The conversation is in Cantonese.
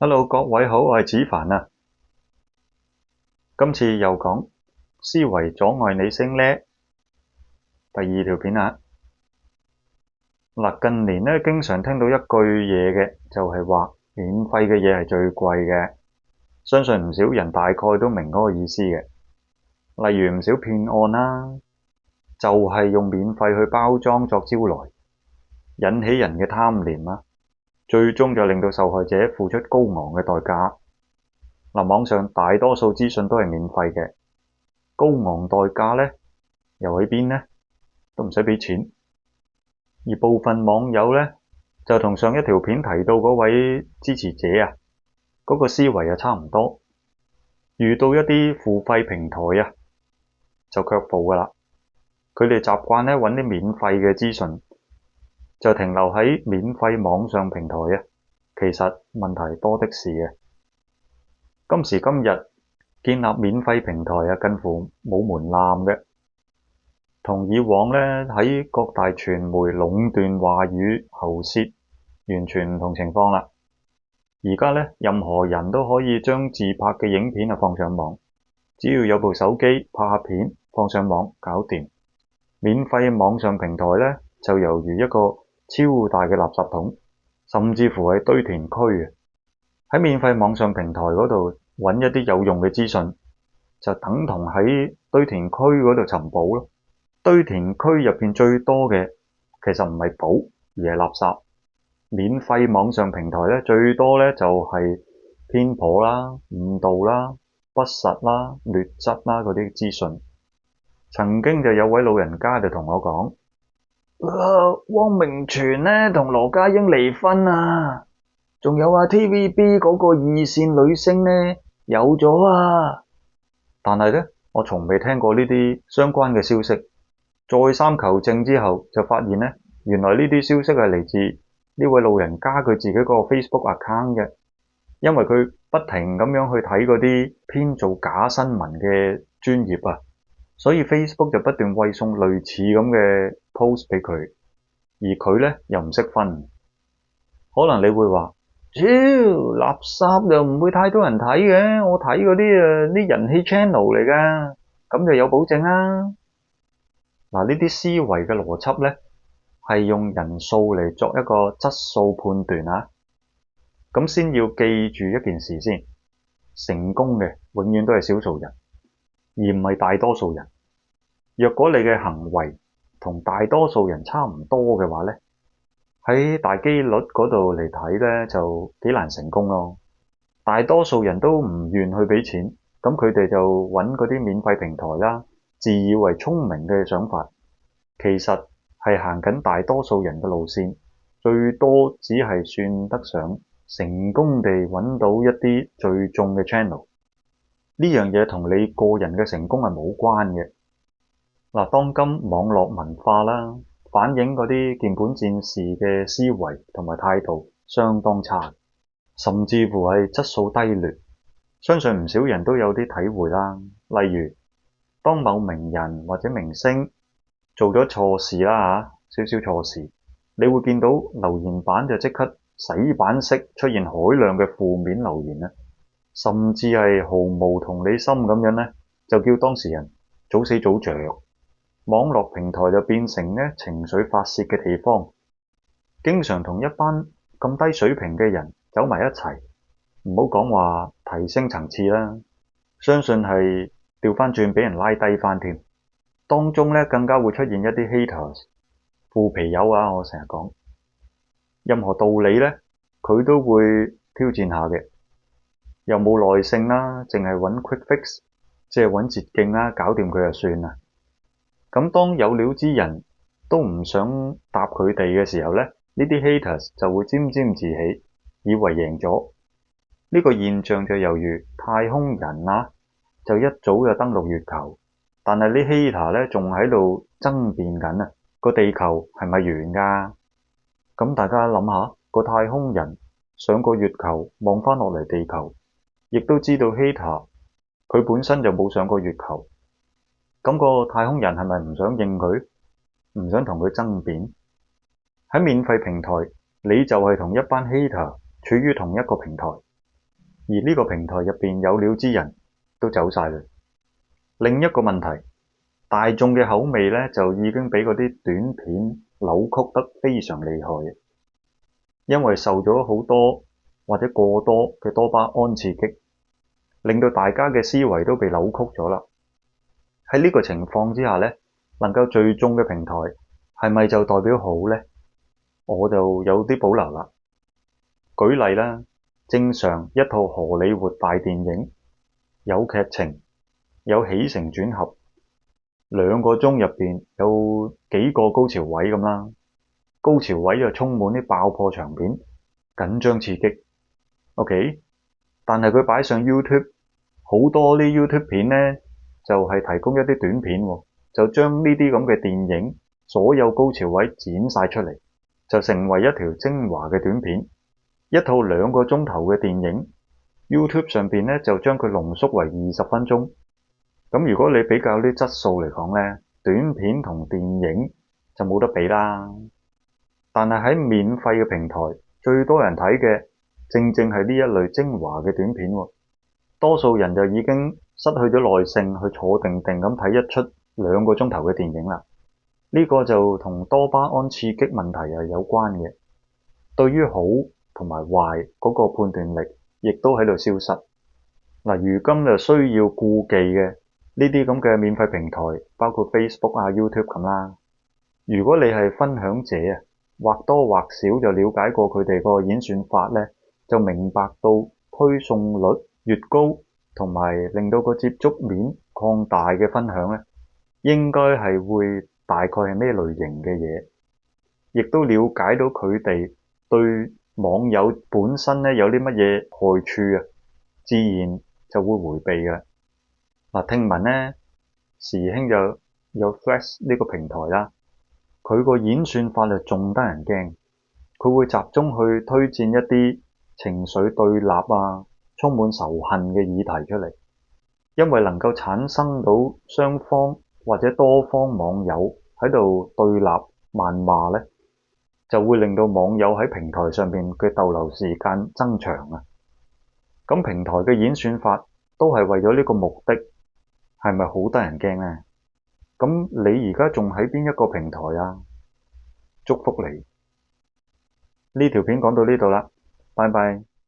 Hello，各位好，我係子凡啊。今次又講思維阻礙你升呢第二條片啊。嗱，近年咧經常聽到一句嘢嘅，就係話免費嘅嘢係最貴嘅。相信唔少人大概都明嗰個意思嘅。例如唔少騙案啦，就係用免費去包裝作招來，引起人嘅貪念啊，最終就令到受害者付出高昂嘅代價。嗱，網上大多數資訊都係免費嘅，高昂代價呢又喺邊呢？都唔使俾錢。而部分網友呢，就同上一條片提到嗰位支持者啊，嗰個思維又差唔多。遇到一啲付費平台啊，就卻步噶啦。佢哋習慣呢揾啲免費嘅資訊，就停留喺免費網上平台啊。其實問題多的是嘅。今時今日建立免費平台啊，近乎冇門檻嘅。同以往呢，喺各大傳媒壟斷話語喉舌，完全唔同情況啦。而家呢，任何人都可以將自拍嘅影片啊放上網，只要有部手機拍下片放上網搞掂。免費網上平台呢，就猶如一個超大嘅垃圾桶，甚至乎係堆填區嘅。喺免費網上平台嗰度揾一啲有用嘅資訊，就等同喺堆填區嗰度尋寶咯。堆填區入邊最多嘅其實唔係寶，而係垃圾。免費網上平台咧，最多咧就係偏頗啦、誤導啦、不實啦、劣質啦嗰啲資訊。曾經就有位老人家就同我講：汪明荃咧同羅家英離婚啊，仲有TVB 嗰個二線女星咧有咗啊。但係咧，我從未聽過呢啲相關嘅消息。再三求證之後，就發現呢，原來呢啲消息係嚟自呢位老人家佢自己個 Facebook account 嘅，因為佢不停咁樣去睇嗰啲編造假新聞嘅專頁啊，所以 Facebook 就不斷餵送類似咁嘅 post 俾佢，而佢呢又唔識分。可能你會話，垃圾又唔會太多人睇嘅，我睇嗰啲人氣 channel 嚟噶，咁就有保證啦。嗱，呢啲思維嘅邏輯呢，係用人數嚟作一個質素判斷啊。咁先要記住一件事先，成功嘅永遠都係少數人，而唔係大多數人。若果你嘅行為同大多數人差唔多嘅話呢，喺大機率嗰度嚟睇呢，就幾難成功咯。大多數人都唔願去俾錢，咁佢哋就揾嗰啲免費平台啦。自以為聰明嘅想法，其實係行緊大多數人嘅路線，最多只係算得上成功地揾到一啲最中嘅 channel。呢樣嘢同你個人嘅成功係冇關嘅。嗱，當今網絡文化啦，反映嗰啲鍵盤戰士嘅思維同埋態度相當差，甚至乎係質素低劣。相信唔少人都有啲體會啦，例如，當某名人或者明星做咗錯事啦少少錯事，你會見到留言板就即刻洗版式出現海量嘅負面留言咧，甚至係毫無同理心咁樣咧，就叫當事人早死早着。網絡平台就變成咧情緒發洩嘅地方，經常同一班咁低水平嘅人走埋一齊，唔好講話提升層次啦，相信係調翻轉俾人拉低翻添，當中咧更加會出現一啲 haters 腐皮友啊！我成日講，任何道理咧佢都會挑戰下嘅，又冇耐性啦，淨係揾 quick fix，即係揾捷徑啦，搞掂佢就算啦。咁當有料之人都唔想答佢哋嘅時候咧，呢啲 haters 就會沾沾自喜，以為贏咗。呢個現象就猶如太空人啊，就一早就登陸月球，但係啲 hater 咧仲喺度爭辯緊啊，個地球係咪圓噶？咁大家諗下，個太空人上過月球望翻落嚟地球，亦都知道 hater 佢本身就冇上過月球，咁個太空人係咪唔想應佢，唔想同佢爭辯？喺免費平台，你就係同一班 hater 處於同一個平台，而呢個平台入邊有料之人都走晒啦。另一個問題，大眾嘅口味呢，就已經俾嗰啲短片扭曲得非常厲害，因為受咗好多或者過多嘅多巴胺刺激，令到大家嘅思維都被扭曲咗啦。喺呢個情況之下呢，能夠最終嘅平台係咪就代表好呢？我就有啲保留啦。舉例啦，正常一套荷里活大電影有劇情，有起承轉合，2個鐘入邊有幾個高潮位咁啦，高潮位就充滿啲爆破場面，緊張刺激。OK， 但係佢擺上 YouTube， 好多啲 YouTube 片呢，就係提供一啲短片，就將呢啲咁嘅電影所有高潮位剪晒出嚟，就成為一條精華嘅短片。一套2個鐘頭嘅電影 YouTube 上邊呢，就將佢濃縮為20分鐘。咁如果你比較啲質素嚟講呢，短片同電影就冇得比啦。但係喺免費嘅平台，最多人睇嘅正正係呢一類精華嘅短片，多數人就已經失去咗耐性去坐定定咁睇一出2個鐘頭嘅電影啦。呢個就同多巴胺刺激問題係有關嘅，對於好同埋壞嗰個判斷力亦都喺度消失。嗱，如今就需要顧忌嘅呢啲咁嘅免費平台，包括 Facebook 啊、YouTube 咁啦。如果你係分享者啊，或多或少就了解過佢哋個演算法呢，就明白到推送率越高，同埋令到個接觸面擴大嘅分享呢，應該係會大概係咩類型嘅嘢，亦都了解到佢哋對網友本身呢有啲乜嘢害處啊，自然就會迴避嘅。嗱，聽聞呢，時興就有 Threads 呢個平台啦，佢個演算法就仲得人驚，佢會集中去推薦一啲情緒對立啊、充滿仇恨嘅議題出嚟，因為能夠產生到雙方或者多方網友喺度對立謾罵呢，就會令到網友喺平台上面嘅逗留時間增長啊。咁平台嘅演算法都係為咗呢個目的，係咪好得人驚呢？咁你而家仲喺邊一個平台啊？祝福你。呢條片講到呢度啦，拜拜。